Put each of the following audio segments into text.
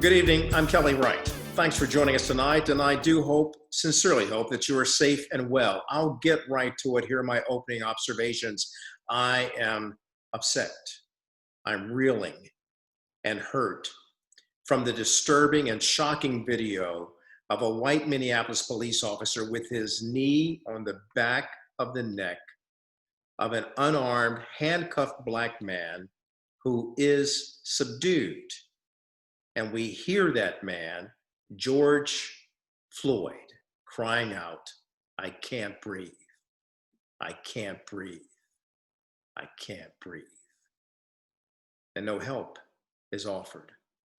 Good evening. I'm Kelly Wright. Thanks for joining us tonight, and I do hope, sincerely hope, that you are safe and well. I'll get right to it. Here are my opening observations. I am upset. I'm reeling and hurt from the disturbing and shocking video of a white Minneapolis police officer with his knee on the back of the neck of an unarmed, handcuffed black man who is subdued. And we hear that man, George Floyd, crying out, "I can't breathe. I can't breathe. I can't breathe." And no help is offered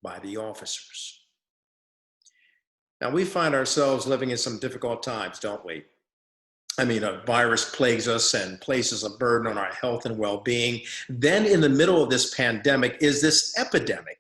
by the officers. Now, we find ourselves living in some difficult times, don't we? I mean, a virus plagues us and places a burden on our health and well-being. Then in the middle of this pandemic is this epidemic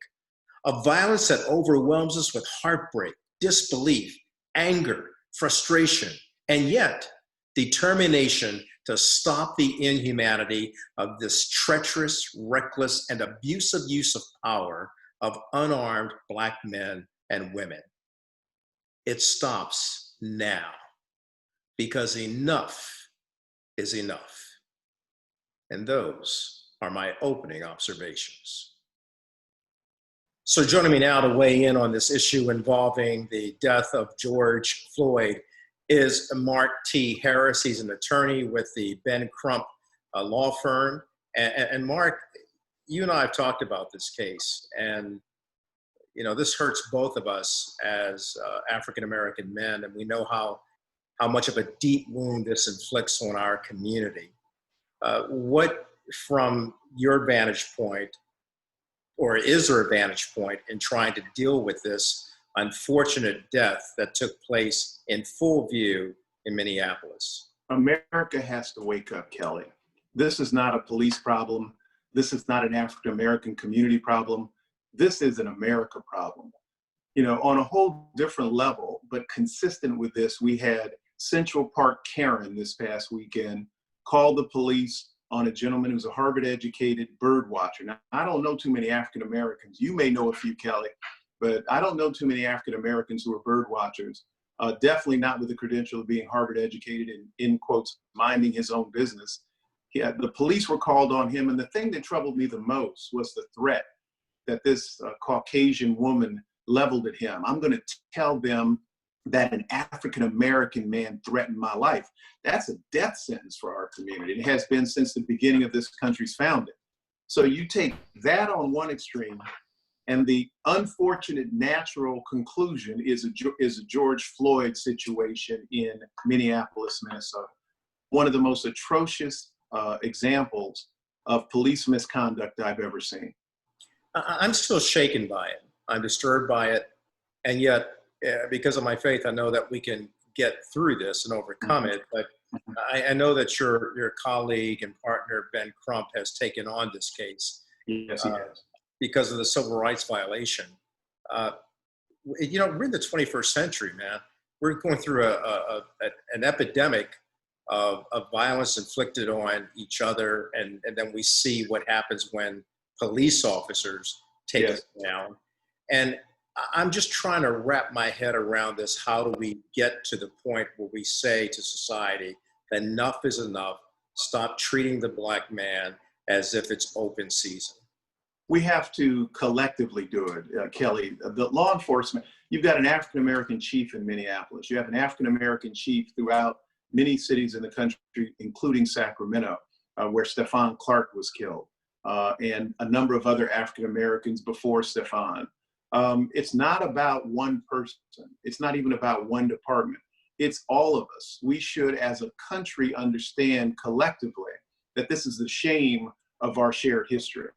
of violence that overwhelms us with heartbreak, disbelief, anger, frustration, and yet determination to stop the inhumanity of this treacherous, reckless, and abusive use of power of unarmed black men and women. It stops now, because enough is enough. And those are my opening observations. So joining me now to weigh in on this issue involving the death of George Floyd is Mark T. Harris. He's an attorney with the Ben Crump law firm. And Mark, you and I have talked about this case, and you know, this hurts both of us as African-American men, and we know how much of a deep wound this inflicts on our community. What, from your vantage point, or is there a vantage point in trying to deal with this unfortunate death that took place in full view in Minneapolis? America has to wake up, Kelly. This is not a police problem. This is not an African-American community problem. This is an America problem. You know, on a whole different level, but consistent with this, we had Central Park Karen this past weekend called the police on a gentleman who's a Harvard-educated bird watcher. Now, I don't know too many African-Americans. You may know a few, Kelly, but I don't know too many African-Americans who are bird watchers. Definitely not with the credential of being Harvard-educated and, in quotes, minding his own business. The police were called on him, and the thing that troubled me the most was the threat that this Caucasian woman leveled at him. "I'm going to tell them that an African-American man threatened my life." That's a death sentence for our community. It has been since the beginning of this country's founding. So you take that on one extreme, and the unfortunate natural conclusion is a George Floyd situation in Minneapolis, Minnesota. One of the most atrocious examples of police misconduct I've ever seen. I'm still shaken by it. I'm disturbed by it. And yet, because of my faith, I know that we can get through this and overcome it. But I know that your colleague and partner, Ben Crump, has taken on this case. Yes, he has. Because of the civil rights violation. You know, we're in the 21st century, man. We're going through an epidemic of violence inflicted on each other. And then we see what happens when police officers take us down. And I'm just trying to wrap my head around this. How do we get to the point where we say to society, enough is enough, stop treating the black man as if it's open season? We have to collectively do it, Kelly. The law enforcement, you've got an African-American chief in Minneapolis. You have an African-American chief throughout many cities in the country, including Sacramento, where Stephon Clark was killed, and a number of other African-Americans before Stephon. It's not about one person. It's not even about one department. It's all of us. We should, as a country, understand collectively that this is the shame of our shared history.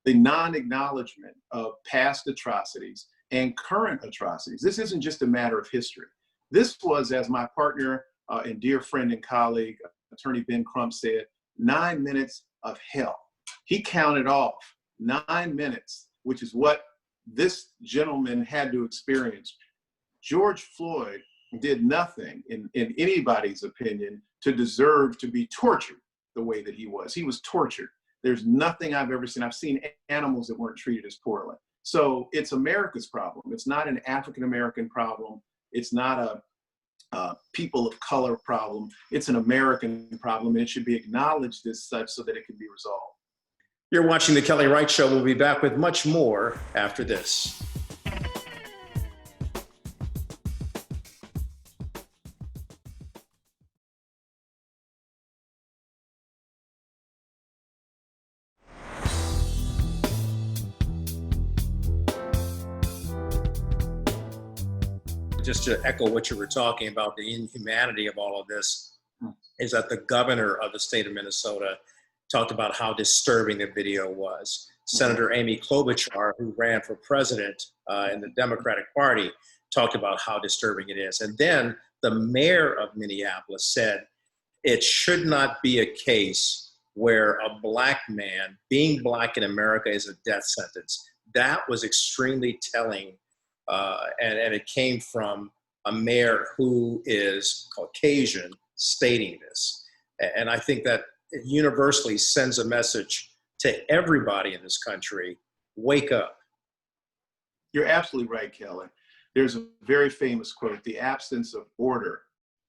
The non-acknowledgement of past atrocities and current atrocities. This isn't just a matter of history. This was, as my partner and dear friend and colleague, Attorney Ben Crump said, 9 minutes of hell. He counted off 9 minutes, which is what this gentleman had to experience. George Floyd did nothing, in anybody's opinion, to deserve to be tortured the way that he was. He was tortured. There's nothing I've ever seen. I've seen animals that weren't treated as poorly. So it's America's problem. It's not an African-American problem. It's not a people of color problem. It's an American problem, and it should be acknowledged as such so that it can be resolved. You're watching The Kelly Wright Show. We'll be back with much more after this. Just to echo what you were talking about, the inhumanity of all of this, is that the governor of the state of Minnesota talked about how disturbing the video was. Senator Amy Klobuchar, who ran for president in the Democratic Party, talked about how disturbing it is. And then the mayor of Minneapolis said it should not be a case where a black man, being black in America, is a death sentence. That was extremely telling. And it came from a mayor who is Caucasian stating this. And I think that it universally sends a message to everybody in this country: wake up. You're absolutely right, Kelly. There's a very famous quote: the absence of order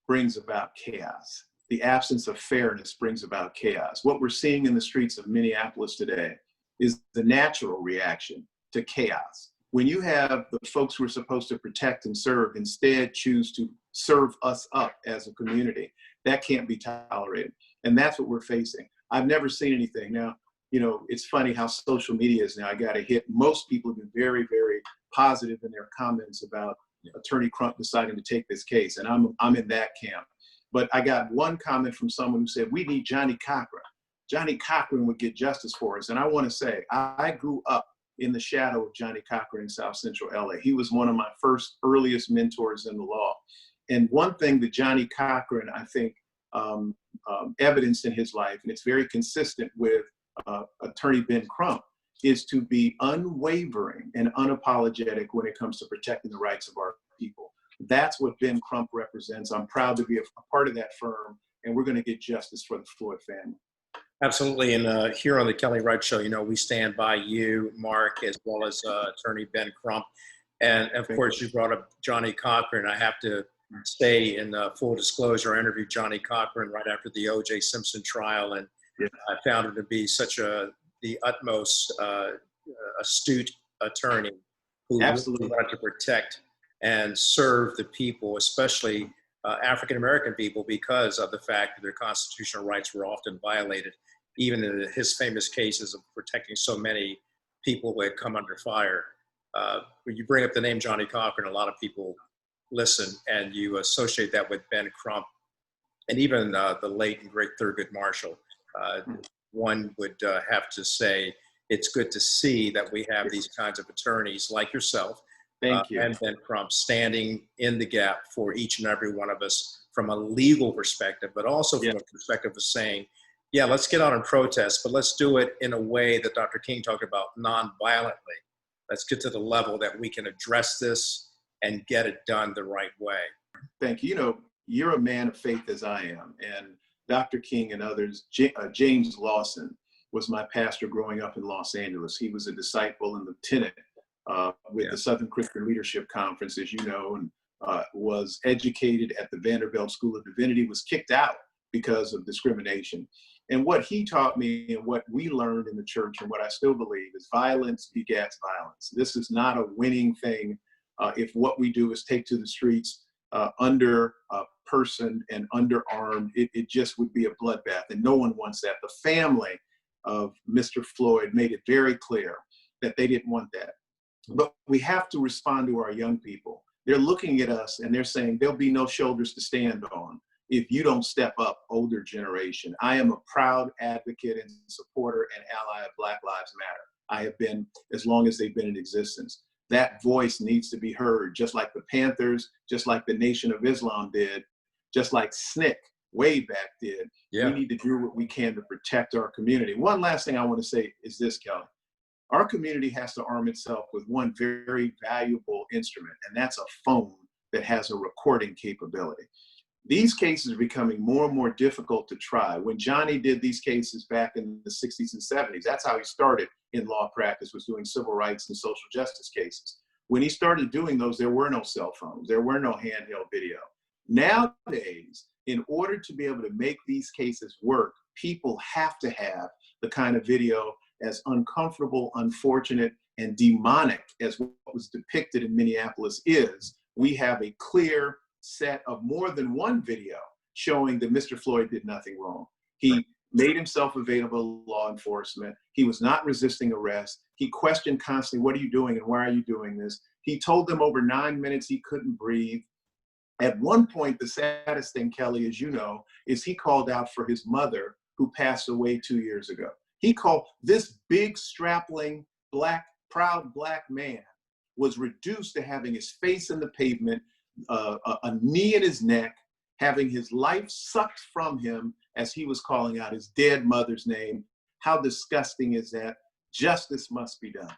brings about chaos. The absence of fairness brings about chaos. What we're seeing in the streets of Minneapolis today is the natural reaction to chaos. When you have the folks who are supposed to protect and serve instead choose to serve us up as a community, that can't be tolerated. And that's what we're facing. I've never seen anything. Now, you know, it's funny how social media is now. I got to hit. Most people have been very, very positive in their comments about Attorney Crump deciding to take this case. And I'm in that camp. But I got one comment from someone who said, we need Johnny Cochran. Johnny Cochran would get justice for us. And I want to say, I grew up in the shadow of Johnny Cochran in South Central LA. He was one of my first earliest mentors in the law. And one thing that Johnny Cochran, I think, evidenced in his life, and it's very consistent with Attorney Ben Crump, is to be unwavering and unapologetic when it comes to protecting the rights of our people. That's what Ben Crump represents. I'm proud to be a part of that firm, and we're going to get justice for the Floyd family. Absolutely. And here on the Kelly Wright Show, you know, we stand by you, Mark, as well as Attorney Ben Crump. And of course, you brought up Johnny Cochran. I have to say, in full disclosure, I interviewed Johnny Cochran right after the O.J. Simpson trial, and I found him to be such the utmost astute attorney who really wanted to protect and serve the people, especially African-American people, because of the fact that their constitutional rights were often violated, even in his famous cases of protecting so many people who had come under fire. When you bring up the name Johnny Cochran, a lot of people listen, and you associate that with Ben Crump and even the late and great Thurgood Marshall. One would have to say it's good to see that we have these kinds of attorneys like yourself. Thank you. And Ben Crump standing in the gap for each and every one of us from a legal perspective, but also from a perspective of saying, yeah, let's get out and protest, but let's do it in a way that Dr. King talked about, non-violently. Let's get to the level that we can address this and get it done the right way. Thank you. You know, you're a man of faith as I am, and Dr. King and others. James Lawson was my pastor growing up in Los Angeles. He was a disciple and lieutenant with the Southern Christian Leadership Conference, as you know, and was educated at the Vanderbilt School of Divinity, was kicked out because of discrimination. And what he taught me and what we learned in the church and what I still believe is violence begets violence. This is not a winning thing if what we do is take to the streets under person and underarmed. It just would be a bloodbath, and no one wants that. The family of Mr. Floyd made it very clear that they didn't want that. But we have to respond to our young people. They're looking at us and they're saying there'll be no shoulders to stand on if you don't step up, older generation. I am a proud advocate and supporter and ally of Black Lives Matter. I have been as long as they've been in existence. That voice needs to be heard, just like the Panthers, just like the Nation of Islam did, just like SNCC way back did. We need to do what we can to protect our community. One last thing I want to say is this, Kelly. Our community has to arm itself with one very valuable instrument, and that's a phone that has a recording capability. These cases are becoming more and more difficult to try. When Johnny did these cases back in the 60s and 70s, that's how he started in law practice, was doing civil rights and social justice cases. When he started doing those, there were no cell phones, there were no handheld video. Nowadays, in order to be able to make these cases work, people have to have the kind of video, as uncomfortable, unfortunate, and demonic as what was depicted in Minneapolis is. We have a clear set of more than one video showing that Mr. Floyd did nothing wrong. He made himself available to law enforcement. He was not resisting arrest. He questioned constantly, what are you doing and why are you doing this? He told them over 9 minutes he couldn't breathe. At one point, the saddest thing, Kelly, as you know, is he called out for his mother who passed away 2 years ago. He called this big, strapping, proud black man was reduced to having his face in the pavement, a knee in his neck, having his life sucked from him as he was calling out his dead mother's name. How disgusting is that? Justice must be done.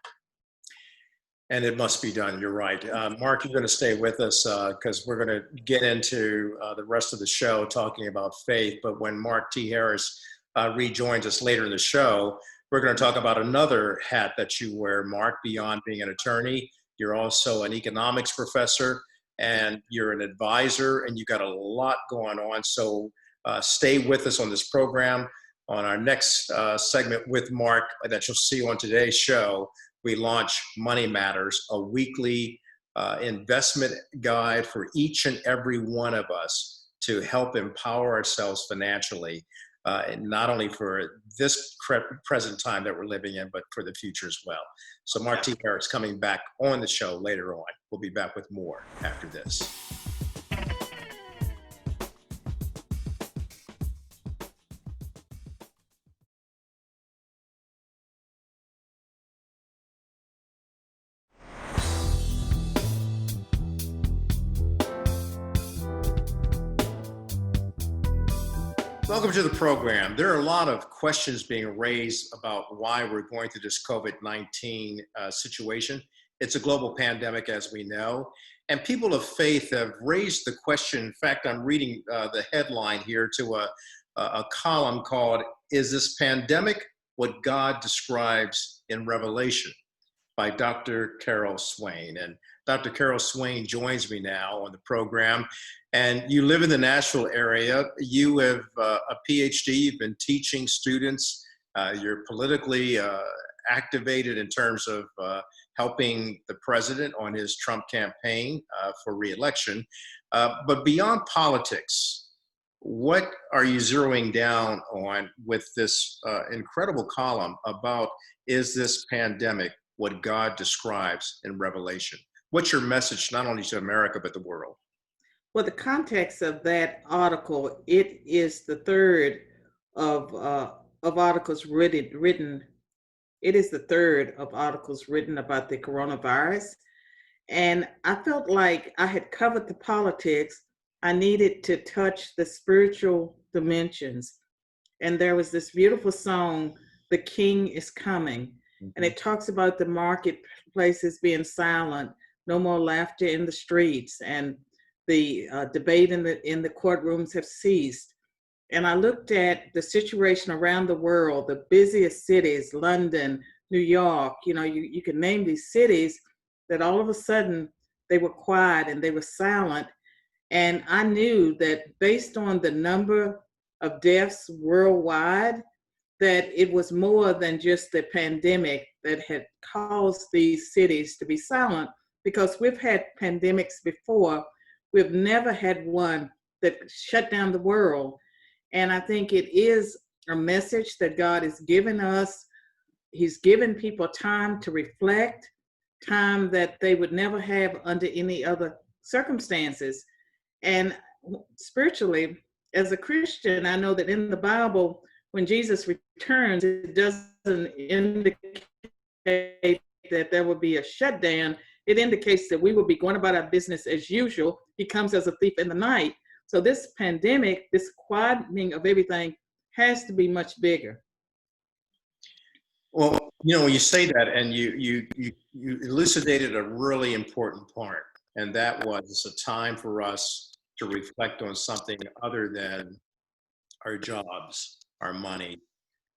And it must be done. You're right. Mark, you're going to stay with us because we're going to get into the rest of the show talking about faith. But when Mark T. Harris rejoins us later in the show, we're going to talk about another hat that you wear, Mark, beyond being an attorney. You're also an economics professor and you're an advisor, and you got a lot going on. So stay with us on this program. On our next segment with Mark that you'll see on today's show, we launch Money Matters, a weekly investment guide for each and every one of us to help empower ourselves financially, and not only for this present time that we're living in, but for the future as well. So Mark T. Harris coming back on the show later on. We'll be back with more after this. Welcome to the program. There are a lot of questions being raised about why we're going through this COVID-19 situation. It's a global pandemic, as we know, and people of faith have raised the question. In fact, I'm reading the headline here to a column called, "Is this pandemic what God describes in Revelation?" by Dr. Carol Swain. And Dr. Carol Swain joins me now on the program. And you live in the Nashville area. You have a PhD. You've been teaching students. You're politically activated in terms of helping the president on his Trump campaign for re-election. But beyond politics, what are you zeroing down on with this incredible column about, is this pandemic what God describes in Revelation? What's your message, not only to America, but the world? Well, the context of that article, it is the third of articles written. It is the third of articles written about the coronavirus. And I felt like I had covered the politics. I needed to touch the spiritual dimensions. And there was this beautiful song, "The King is Coming." And it talks about the marketplaces being silent, no more laughter in the streets, and the debate in the courtrooms have ceased. And I looked at the situation around the world, the busiest cities, London, New York, you can name these cities that all of a sudden they were quiet and they were silent. And I knew that based on the number of deaths worldwide, that it was more than just the pandemic that had caused these cities to be silent, because we've had pandemics before. We've never had one that shut down the world. And I think it is a message that God has given us. He's given people time to reflect, time that they would never have under any other circumstances. And spiritually, as a Christian, I know that in the Bible, when Jesus returns, it doesn't indicate that there will be a shutdown. It indicates that we will be going about our business as usual. He comes as a thief in the night. So this pandemic, this quietening of everything, has to be much bigger. Well, when you say that, and you elucidated a really important part, and that was, it's a time for us to to reflect on something other than our jobs, our money,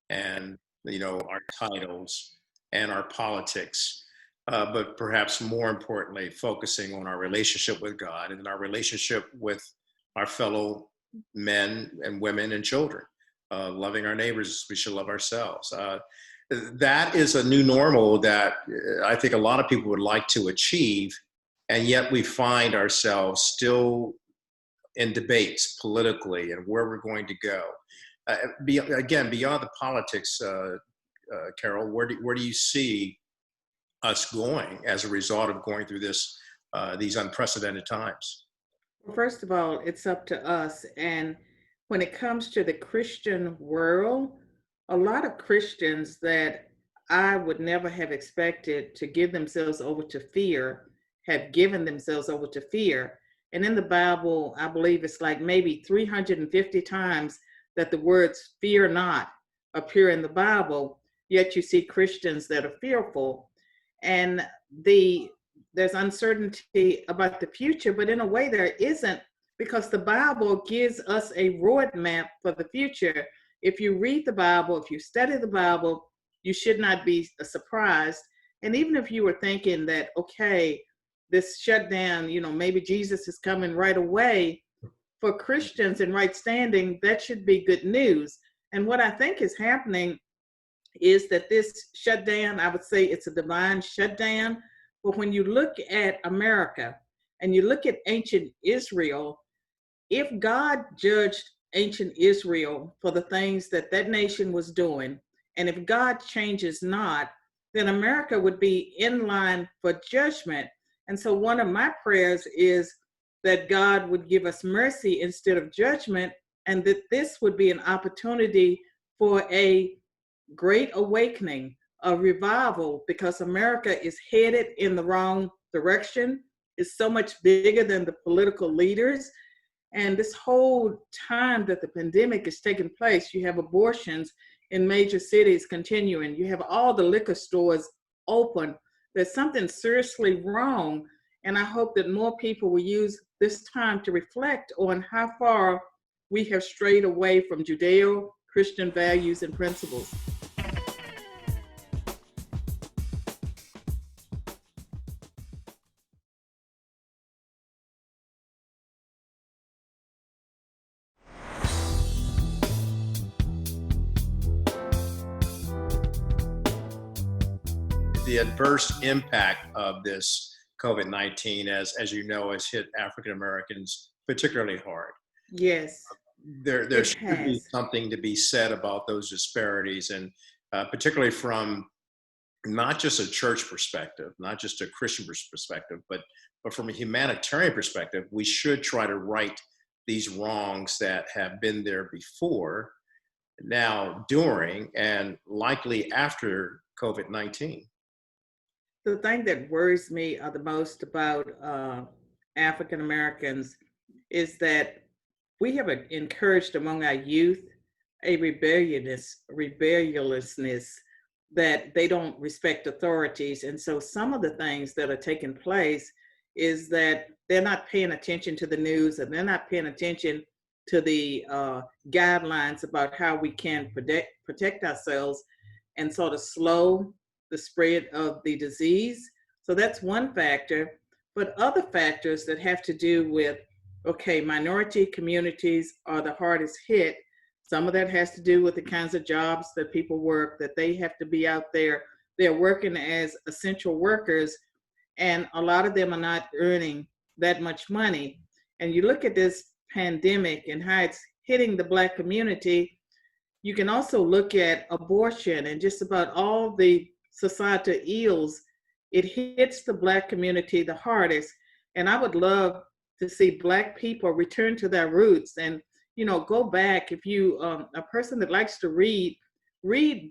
and our titles and our politics, but perhaps more importantly, focusing on our relationship with God and our relationship with our fellow men and women and children, loving our neighbors as we should love ourselves. That is a new normal that I think a lot of people would like to achieve, and yet we find ourselves still in debates politically and where we're going to go. Again, beyond the politics, Carol, where do you see us going as a result of going through these unprecedented times? Well, first of all, it's up to us. And when it comes to the Christian world, a lot of Christians that I would never have expected to give themselves over to fear have given themselves over to fear. And in the Bible, I believe it's like maybe 350 times that the words fear not appear in the Bible, yet you see Christians that are fearful. And there's uncertainty about the future, but in a way there isn't, because the Bible gives us a roadmap for the future. If you read the Bible, if you study the Bible, you should not be surprised. And even if you were thinking that, okay, this shutdown, maybe Jesus is coming right away, for Christians in right standing, that should be good news. And what I think is happening is that this shutdown, I would say it's a divine shutdown. But when you look at America and you look at ancient Israel, if God judged ancient Israel for the things that that nation was doing, and if God changes not, then America would be in line for judgment. And so one of my prayers is that God would give us mercy instead of judgment, and that this would be an opportunity for a great awakening, a revival, because America is headed in the wrong direction. It's so much bigger than the political leaders. And this whole time that the pandemic is taking place, you have abortions in major cities continuing. You have all the liquor stores open. There's something seriously wrong. And I hope that more people will use this time to reflect on how far we have strayed away from Judeo-Christian values and principles. The adverse impact of this COVID-19, as you know, has hit African Americans particularly hard. Yes. There should be something to be said about those disparities, and particularly from not just a church perspective, not just a Christian perspective, but from a humanitarian perspective, we should try to right these wrongs that have been there before, now, during, and likely after COVID-19. The thing that worries me the most about African Americans is that we have encouraged among our youth a rebelliousness that they don't respect authorities. And so some of the things that are taking place is that they're not paying attention to the news, and they're not paying attention to the guidelines about how we can protect ourselves and sort of slow the spread of the disease. So that's one factor. But other factors that have to do with, okay, minority communities are the hardest hit. Some of that has to do with the kinds of jobs that people work, that they have to be out there. They're working as essential workers, and a lot of them are not earning that much money. And you look at this pandemic and how it's hitting the Black community, you can also look at abortion and just about all the societal ills. It hits the Black community the hardest. And I would love to see Black people return to their roots and, go back. If you, a person that likes to read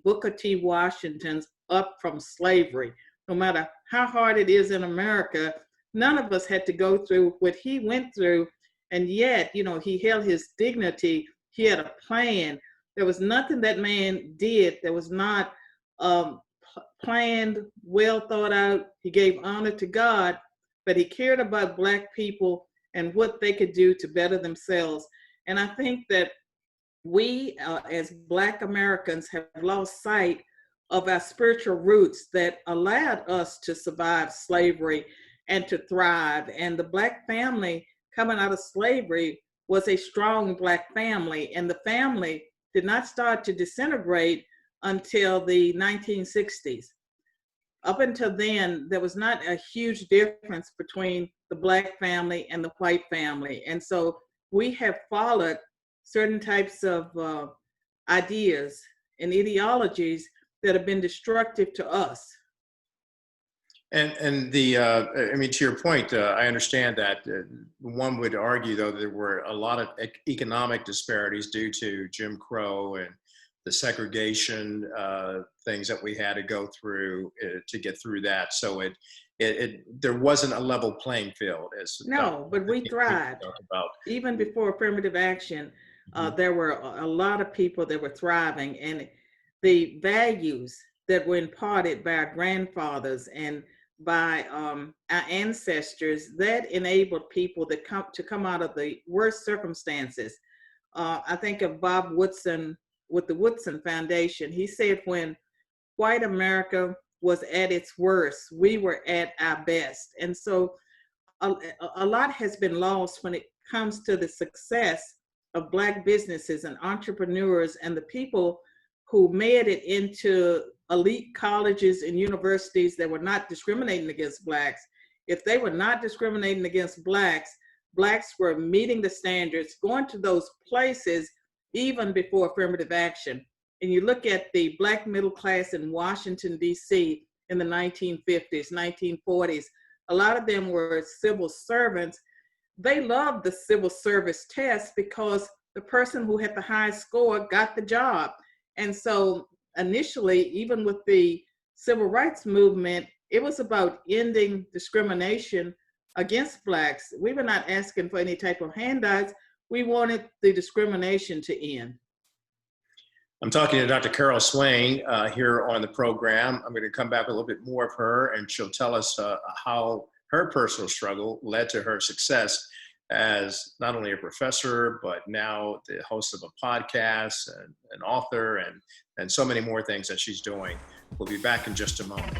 Booker T. Washington's Up from Slavery. No matter how hard it is in America, none of us had to go through what he went through. And yet, he held his dignity. He had a plan. There was nothing that man did that was not planned, well thought out. He gave honor to God, but he cared about Black people, and what they could do to better themselves. And I think that we, as Black Americans, have lost sight of our spiritual roots that allowed us to survive slavery and to thrive. And the Black family coming out of slavery was a strong Black family, and the family did not start to disintegrate until the 1960s. Up until then, there was not a huge difference between the Black family and the white family. And so we have followed certain types of ideas and ideologies that have been destructive to us. And the, I mean, to your point, I understand that one would argue, though, there were a lot of economic disparities due to Jim Crow and the segregation things that we had to go through to get through that. So there wasn't a level playing field. No, but we thrived. Even before affirmative action, there were a lot of people that were thriving, and the values that were imparted by our grandfathers and by our ancestors that enabled people to come out of the worst circumstances. I think of Bob Woodson with the Woodson Foundation. He said when white America was at its worst, we were at our best. And so a lot has been lost when it comes to the success of Black businesses and entrepreneurs and the people who made it into elite colleges and universities that were not discriminating against Blacks. If they were not discriminating against Blacks, Blacks were meeting the standards, going to those places even before affirmative action. And you look at the Black middle class in Washington, D.C. in the 1950s, 1940s, a lot of them were civil servants. They loved the civil service test because the person who had the highest score got the job. And so initially, even with the civil rights movement, it was about ending discrimination against Blacks. We were not asking for any type of handouts. We wanted the discrimination to end. I'm talking to Dr. Carol Swain here on the program. I'm going to come back a little bit more of her, and she'll tell us how her personal struggle led to her success as not only a professor, but now the host of a podcast and an author and so many more things that she's doing. We'll be back in just a moment.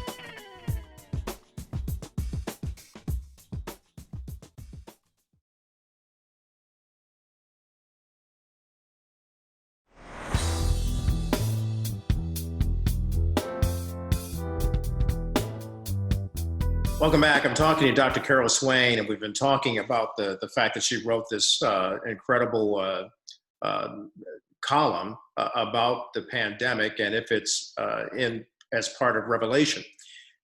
Welcome back. I'm talking to Dr. Carol Swain, and we've been talking about the fact that she wrote this incredible column about the pandemic and if it's as part of Revelation.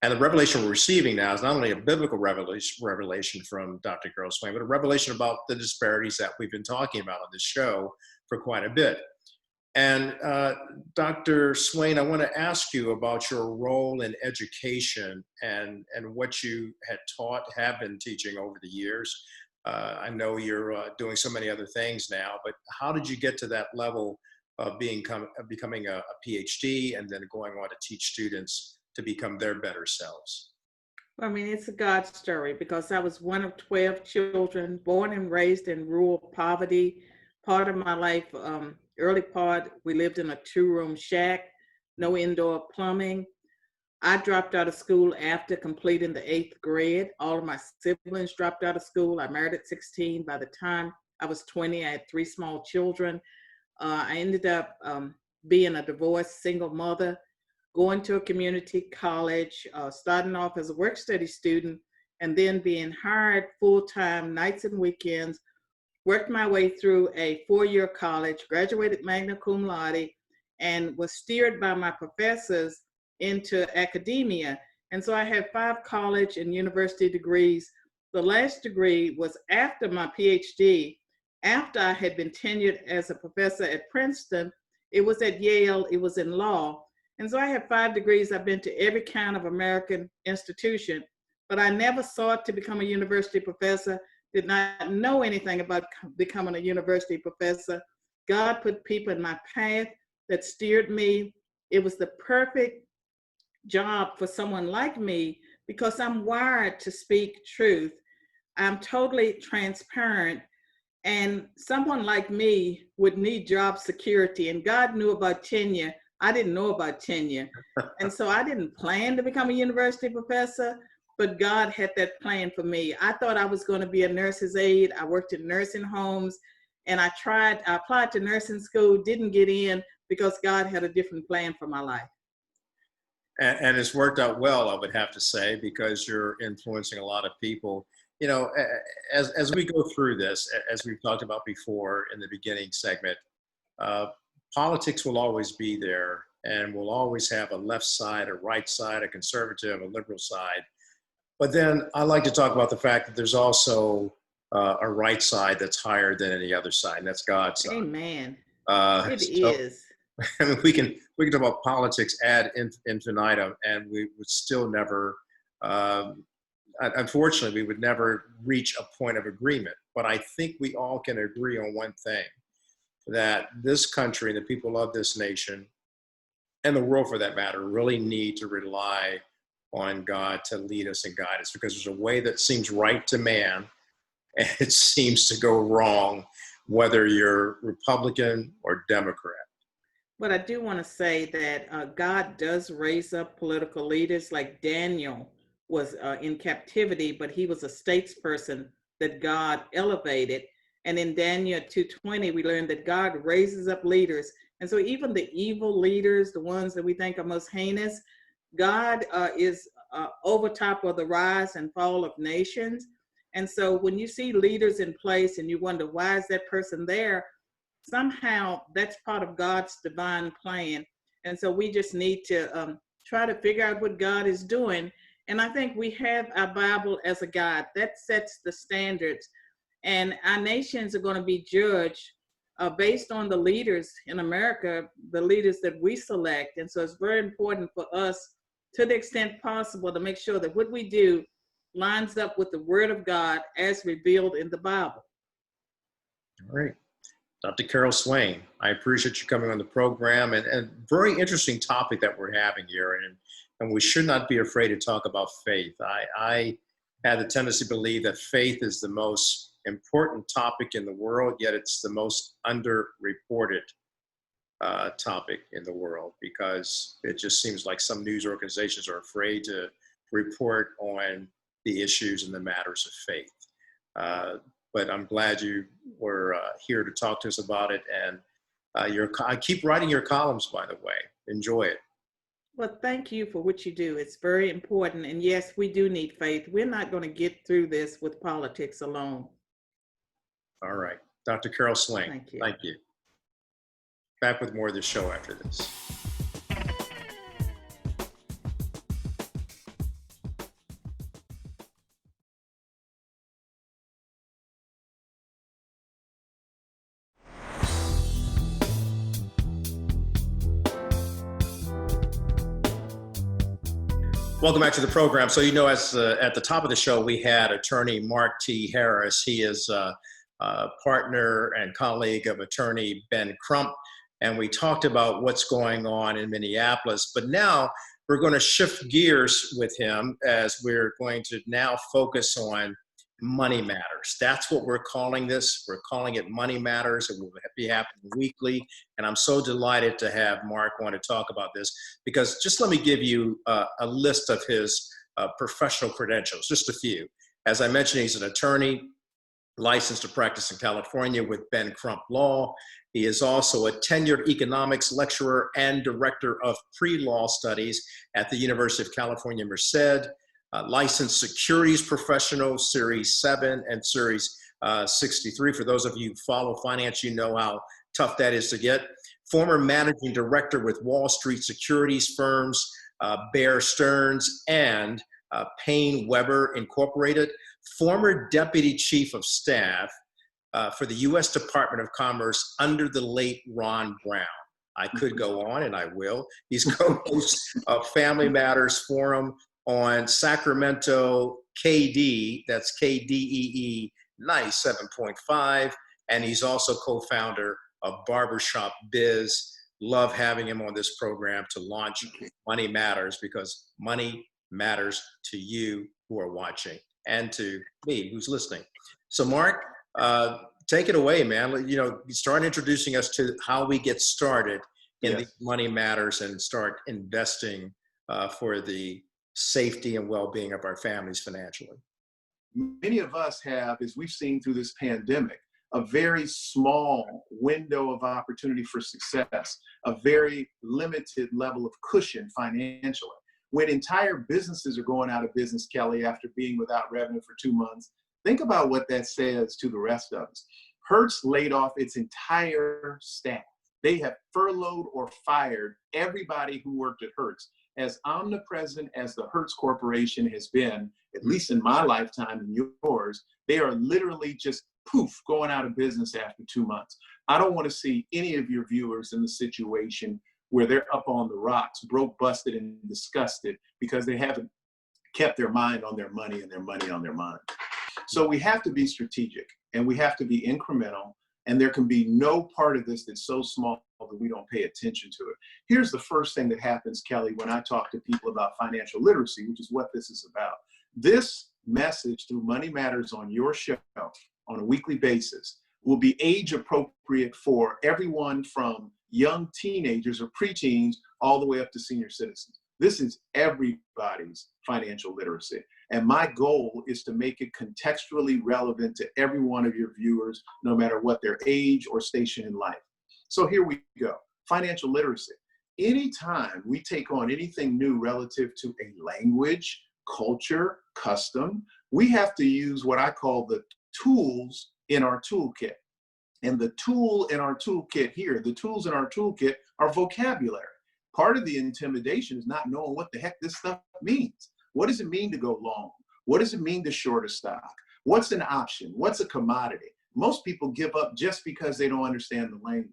And the revelation we're receiving now is not only a biblical revelation from Dr. Carol Swain, but a revelation about the disparities that we've been talking about on this show for quite a bit. And Dr. Swain, I want to ask you about your role in education and what you have been teaching over the years. I know you're doing so many other things now, but how did you get to that level of becoming a PhD and then going on to teach students to become their better selves? I mean, it's a God story because I was one of 12 children born and raised in rural poverty. Part of my life, early part, we lived in a 2-room shack, no indoor plumbing. I dropped out of school after completing the 8th grade. All of my siblings dropped out of school. I married at 16. By the time I was 20, I had 3 small children. I ended up being a divorced single mother, going to a community college, starting off as a work study student, and then being hired full-time nights and weekends. Worked my way through a 4-year college, graduated magna cum laude, and was steered by my professors into academia. And so I had 5 college and university degrees. The last degree was after my PhD, after I had been tenured as a professor at Princeton. It was at Yale, it was in law. And so I have 5 degrees. I've been to every kind of American institution, but I never sought to become a university professor. Did not know anything about becoming a university professor. God put people in my path that steered me. It was the perfect job for someone like me because I'm wired to speak truth. I'm totally transparent. And someone like me would need job security, and God knew about tenure. I didn't know about tenure. And so I didn't plan to become a university professor, but God had that plan for me. I thought I was going to be a nurse's aide. I worked in nursing homes, and I applied to nursing school, didn't get in because God had a different plan for my life. And it's worked out well, I would have to say, because you're influencing a lot of people. You know, as we go through this, as we've talked about before in the beginning segment, uh, politics will always be there, and we'll always have a left side, a right side, a conservative, a liberal side. But then I like to talk about the fact that there's also a right side that's higher than any other side, and that's God's side. Amen. It So is. I mean, we can talk about politics ad infinitum, and we would still never, unfortunately, we would never reach a point of agreement. But I think we all can agree on one thing: that this country, the people of this nation, and the world for that matter, really need to rely on God to lead us and guide us, because there's a way that seems right to man, and it seems to go wrong, whether you're Republican or Democrat. But I do want to say that God does raise up political leaders, like Daniel was in captivity, but he was a statesperson that God elevated. And in Daniel 2:20, we learned that God raises up leaders. And so even the evil leaders, the ones that we think are most heinous, God is over top of the rise and fall of nations. And so when you see leaders in place and you wonder, why is that person there? Somehow that's part of God's divine plan. And so we just need to try to figure out what God is doing. And I think we have our Bible as a guide that sets the standards. And our nations are going to be judged based on the leaders in America, the leaders that we select. And so it's very important for us, to the extent possible, to make sure that what we do lines up with the Word of God as revealed in the Bible. All right. Dr. Carol Swain, I appreciate you coming on the program, and very interesting topic that we're having here. And we should not be afraid to talk about faith. I had the tendency to believe that faith is the most important topic in the world, yet it's the most underreported topic in the world, because it just seems like some news organizations are afraid to report on the issues and the matters of faith. But I'm glad you were here to talk to us about it. And I keep writing your columns, by the way. Enjoy it. Well, thank you for what you do. It's very important. And yes, we do need faith. We're not going to get through this with politics alone. All right. Dr. Carol Swain, Thank you. Thank you. Back with more of the show after this. Welcome back to the program. So, you know, as at the top of the show, we had attorney Mark T. Harris. He is a partner and colleague of attorney Ben Crump. And we talked about what's going on in Minneapolis. But now we're going to shift gears with him, as we're going to now focus on Money Matters. That's what we're calling this. We're calling it Money Matters. It will be happening weekly. And I'm so delighted to have Mark want to talk about this, because just let me give you a list of his professional credentials, just a few. As I mentioned, he's an attorney licensed to practice in California with Ben Crump Law. He is also a tenured economics lecturer and director of pre-law studies at the University of California, Merced. Licensed securities professional, Series 7 and Series 63. For those of you who follow finance, you know how tough that is to get. Former managing director with Wall Street securities firms, Bear Stearns and Payne Weber Incorporated. Former deputy chief of staff for the U.S. Department of Commerce under the late Ron Brown. I could go on, and I will. He's co-host of Family Matters Forum on Sacramento KD, that's KDEE 97.5, and he's also co-founder of Barbershop Biz. Love having him on this program to launch Money Matters, because money matters to you who are watching. and to me who's listening. So Mark, take it away, man. You know, start introducing us to how we get started in the Yes. money matters and start investing for the safety and well-being of our families financially. Many of us have, as we've seen through this pandemic, a very small window of opportunity for success, a very limited level of cushion financially. When entire businesses are going out of business, Kelly, after being without revenue for 2 months, think about what that says to the rest of us. Hertz laid off its entire staff. They have furloughed or fired everybody who worked at Hertz. As omnipresent as the Hertz Corporation has been, at least in my lifetime and yours, they are literally just poof, going out of business after 2 months. I don't want to see any of your viewers in the situation where they're up on the rocks, broke, busted, and disgusted because they haven't kept their mind on their money and their money on their mind. So we have to be strategic and we have to be incremental, and there can be no part of this that's so small that we don't pay attention to it. Here's the first thing that happens, Kelly, when I talk to people about financial literacy, which is what this is about. This message through Money Matters on your show on a weekly basis will be age appropriate for everyone from young teenagers or preteens all the way up to senior citizens. This is everybody's financial literacy. And my goal is to make it contextually relevant to every one of your viewers, no matter what their age or station in life. So here we go. Financial literacy. Anytime we take on anything new relative to a language, culture, custom, we have to use what I call the tools in our toolkit. And the tool in our toolkit here, the tools in our toolkit are vocabulary. Part of the intimidation is not knowing what the heck this stuff means. What does it mean to go long? What does it mean to short a stock? What's an option? What's a commodity? Most people give up just because they don't understand the language.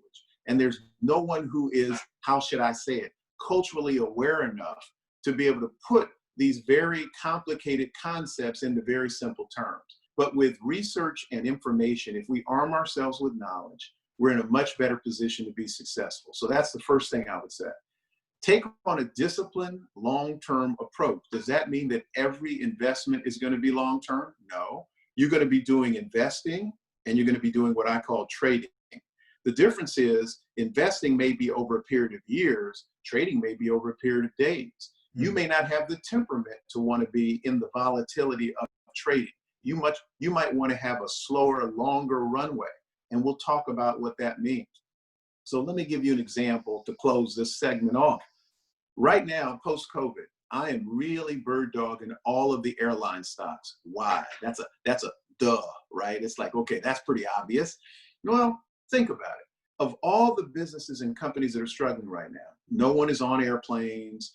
And there's no one who is, how should I say it, culturally aware enough to be able to put these very complicated concepts into very simple terms. But with research and information, if we arm ourselves with knowledge, we're in a much better position to be successful. So that's the first thing I would say. Take on a disciplined, long-term approach. Does that mean that every investment is going to be long-term? No. You're going to be doing investing, and you're going to be doing what I call trading. The difference is investing may be over a period of years, trading may be over a period of days. You may not have the temperament to want to be in the volatility of trading. You might want to have a slower, longer runway, and we'll talk about what that means. So let me give you an example to close this segment off. Right now, post-COVID, I am really bird dogging all of the airline stocks. Why? That's a duh, right? It's like, okay, that's pretty obvious. Well, think about it. Of all the businesses and companies that are struggling right now, no one is on airplanes.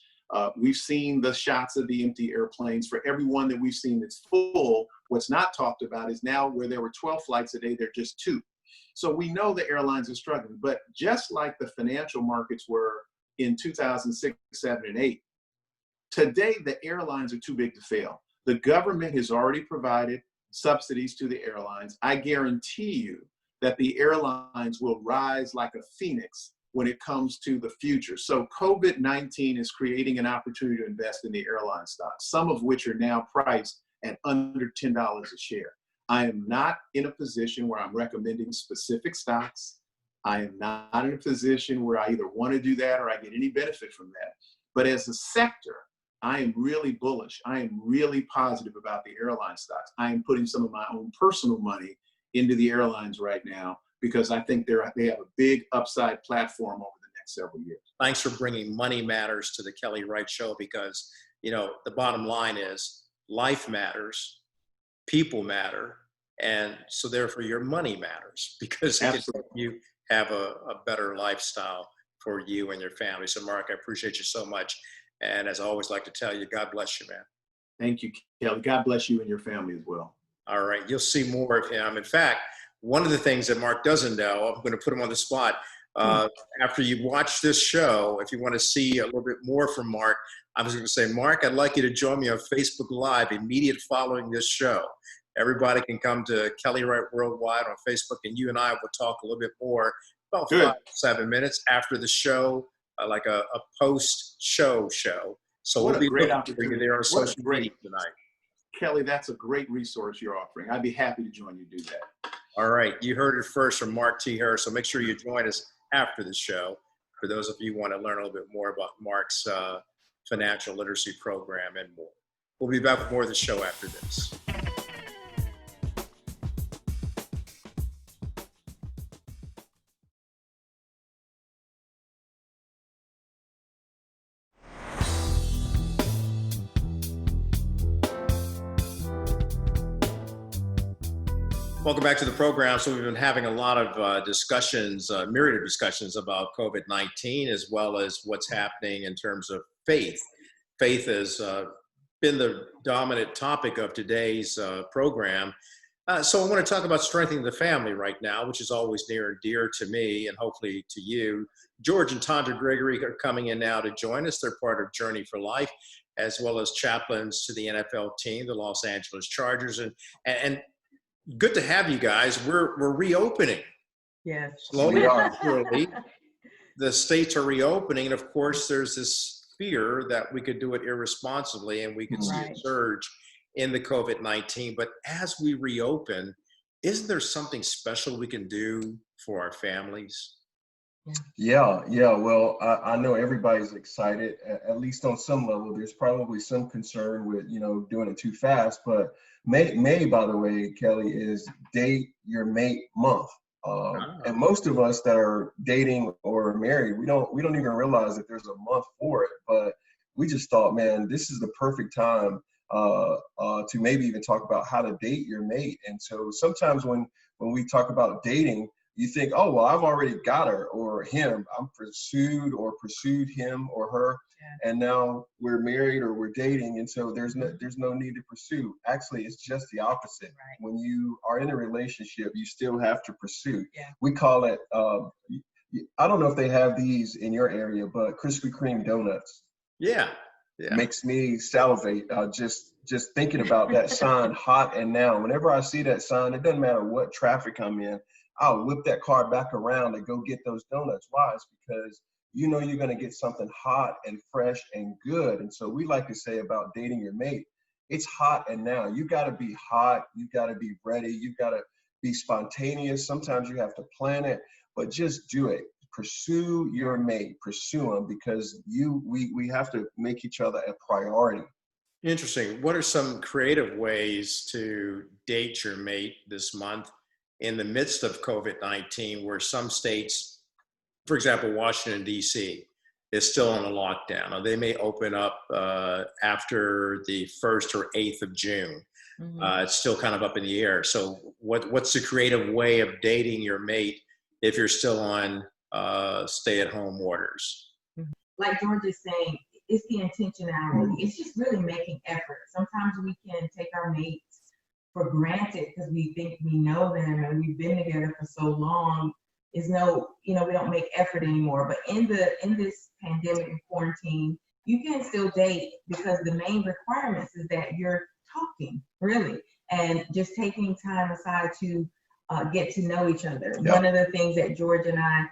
We've seen the shots of the empty airplanes. For everyone that we've seen that's full, what's not talked about is now where there were 12 flights a day, there are just 2. So we know the airlines are struggling, but just like the financial markets were in 2006, 7, and 8, today the airlines are too big to fail. The government has already provided subsidies to the airlines. I guarantee you that the airlines will rise like a phoenix when it comes to the future. So COVID-19 is creating an opportunity to invest in the airline stocks, some of which are now priced at under $10 a share. I am not in a position where I'm recommending specific stocks. I am not in a position where I either want to do that or I get any benefit from that. But as a sector, I am really bullish. I am really positive about the airline stocks. I am putting some of my own personal money into the airlines right now because I think they have a big upside platform over the next several years. Thanks for bringing Money Matters to the Kelly Wright Show because, you know, the bottom line is life matters, people matter, and so therefore your money matters because it can help you have a better lifestyle for you and your family. So Mark, I appreciate you so much. And as I always like to tell you, God bless you, man. Thank you, Kelly. God bless you and your family as well. All right. You'll see more of him. In fact, one of the things that Mark doesn't know, I'm going to put him on the spot. After you watch this show, if you want to see a little bit more from Mark, I was going to say, Mark, I'd like you to join me on Facebook Live immediate following this show. Everybody can come to Kelly Wright Worldwide on Facebook, and you and I will talk a little bit more, about 5 to 7 minutes after the show, like a post-show show. So we'll be looking for you there on social media tonight. Kelly, that's a great resource you're offering. I'd be happy to join you do that. All right, you heard it first from Mark T. Harris, so make sure you join us after the show. For those of you who want to learn a little bit more about Mark's financial literacy program and more. We'll be back with more of the show after this. Welcome back to the program. So we've been having a lot of discussions, myriad of discussions about COVID-19, as well as what's happening in terms of faith. Faith has been the dominant topic of today's program. So I want to talk about strengthening the family right now, which is always near and dear to me and hopefully to you. George and Tandra Gregory are coming in now to join us. They're part of Journey for Life, as well as chaplains to the NFL team, the Los Angeles Chargers. And good to have you guys. We're reopening. Yes. Slowly but surely, the states are reopening. And of course, there's this fear that we could do it irresponsibly and we could see a surge in the COVID-19. But as we reopen, isn't there something special we can do for our families? Yeah. Well, I know everybody's excited, at least on some level. There's probably some concern with, doing it too fast. But May, by the way, Kelly, is Date Your Mate Month. And most of us that are dating or married, we don't even realize that there's a month for it. But we just thought, man, this is the perfect time to maybe even talk about how to date your mate. And so sometimes when we talk about dating, you think, oh, well, I've already got her or him. I'm pursued him or her. Yeah. And now we're married or we're dating. And so there's no need to pursue. Actually, it's just the opposite. Right. When you are in a relationship, you still have to pursue. Yeah. We call it, I don't know if they have these in your area, but Krispy Kreme donuts. Yeah. Makes me salivate just thinking about that sign, hot and now. Whenever I see that sign, it doesn't matter what traffic I'm in, I'll whip that car back around and go get those donuts. Why? It's because you're going to get something hot and fresh and good. And so we like to say about dating your mate, it's hot and now. You got to be hot. You got to be ready. You got to be spontaneous. Sometimes you have to plan it, but just do it. Pursue your mate. Pursue them because we have to make each other a priority. Interesting. What are some creative ways to date your mate this month in the midst of COVID-19, where some states, for example, Washington, D.C., is still on a lockdown? Now, they may open up after the 1st or 8th of June. Mm-hmm. It's still kind of up in the air. So what's the creative way of dating your mate if you're still on stay-at-home orders? Like George is saying, it's the intentionality. It's just really making effort. Sometimes we can take our mates for granted because we think we know them and we've been together for so long. We don't make effort anymore. But in this pandemic and quarantine, you can still date because the main requirements is that you're talking, really, and just taking time aside to get to know each other. Yep. One of the things that George and I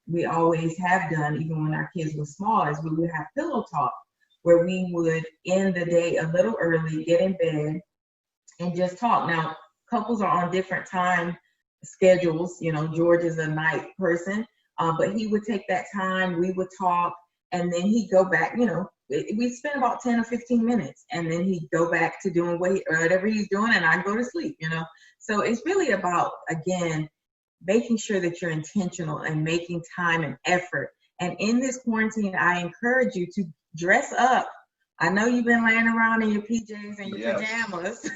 we always have done, even when our kids were small, is we would have pillow talk where we would end the day a little early, get in bed, and just talk. Now, couples are on different time schedules. George is a night person, but he would take that time, we would talk, and then he'd go back, we spend about 10 or 15 minutes, and then he'd go back to doing whatever he's doing, and I'd go to sleep, So it's really about, again, making sure that you're intentional and making time and effort. And in this quarantine, I encourage you to dress up. I know you've been laying around in your PJs and your pajamas.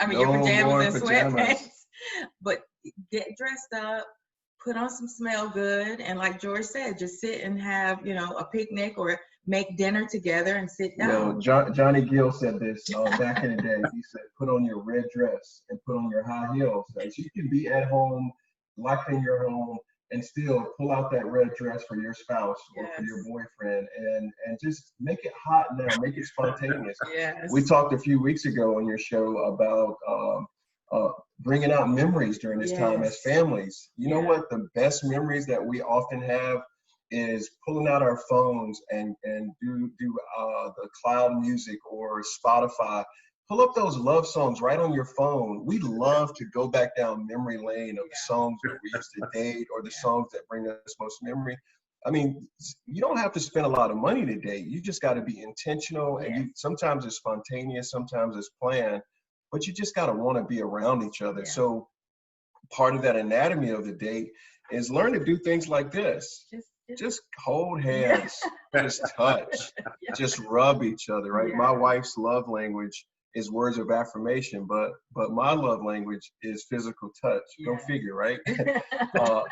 Your pajamas and sweatpants. But get dressed up, put on some smell good, and like George said, just sit and have, a picnic or make dinner together and sit down. Johnny Gill said this back in the day. He said, put on your red dress and put on your high heels. So you can be at home, locked in your home, and still pull out that red dress for your spouse or for your boyfriend and just make it hot now, make it spontaneous. Yes. We talked a few weeks ago on your show about bringing out memories during this time as families. You know what? The best memories that we often have is pulling out our phones and do the cloud music or Spotify, pull up those love songs right on your phone. We love to go back down memory lane of the songs that we used to date or the songs that bring us most memory. I mean, you don't have to spend a lot of money to date. You just got to be intentional, and sometimes it's spontaneous, sometimes it's planned, but you just got to want to be around each other. So part of that anatomy of the date is learn to do things like this. Just hold hands, just touch, just rub each other, right? My wife's love language is words of affirmation, but my love language is physical touch. Go figure, right?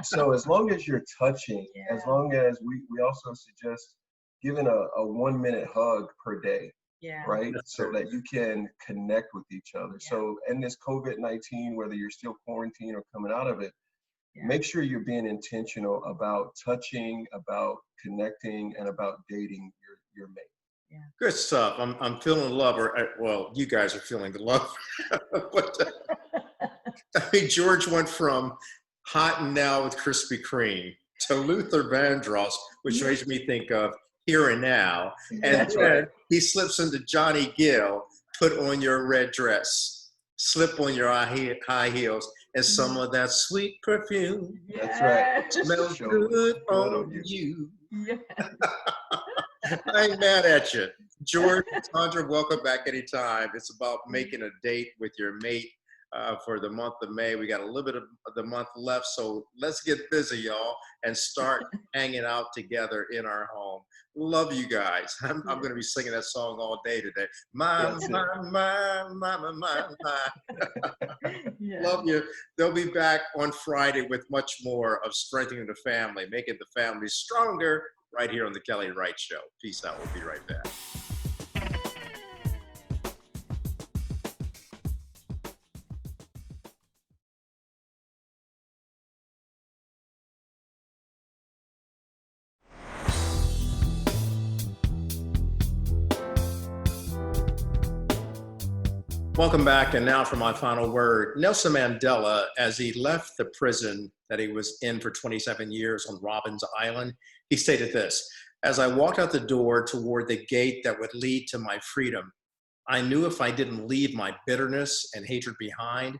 So as long as you're touching, as long as we also suggest giving a 1 minute hug per day, right? So that you can connect with each other. So in this COVID-19, whether you're still quarantined or coming out of it, make sure you're being intentional about touching, about connecting, and about dating your mate. Good stuff. I'm feeling love, well, you guys are feeling the love. But I mean, George went from Hot and Now with Krispy Kreme to Luther Vandross, which makes me think of Here and Now. And then he slips into Johnny Gill, Put On Your Red Dress, Slip On Your High Heels, and some of that sweet perfume. That's right. Smells good on you. I ain't mad at you. George, Sandra, welcome back anytime. It's about making a date with your mate for the month of May. We got a little bit of the month left, so let's get busy, y'all, and start hanging out together in our home. Love you guys. I'm going to be singing that song all day today. My. Love you. They'll be back on Friday with much more of strengthening the family, making the family stronger, right here on the Kelly Wright Show. Peace out. We'll be right back. Welcome back, and now for my final word. Nelson Mandela, as he left the prison that he was in for 27 years on Robben's Island, he stated this: "As I walked out the door toward the gate that would lead to my freedom, I knew if I didn't leave my bitterness and hatred behind,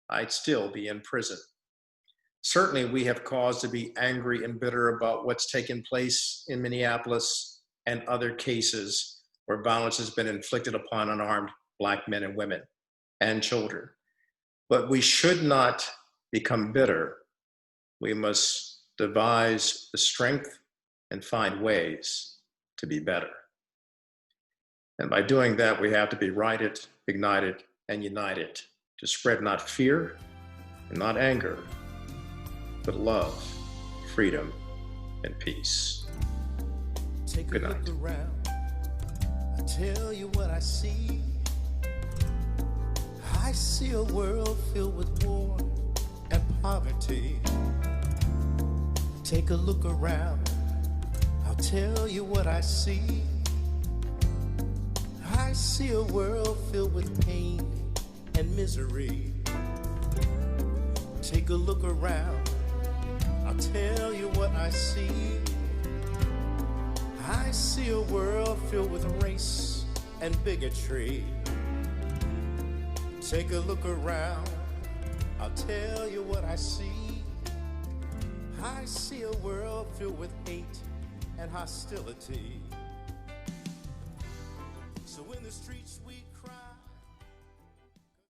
I'd still be in prison." Certainly, we have cause to be angry and bitter about what's taken place in Minneapolis and other cases where violence has been inflicted upon unarmed Black men and women and children. But we should not become bitter. We must devise the strength and find ways to be better. And by doing that, we have to be righted, ignited, and united to spread not fear and not anger, but love, freedom, and peace. Good night. Take a look around. I tell you what I see. I see a world filled with war and poverty. Take a look around. I'll tell you what I see. I see a world filled with pain and misery. Take a look around. I'll tell you what I see. I see a world filled with race and bigotry. Take a look around, I'll tell you what I see. I see a world filled with hate and hostility. So in the streets we cry.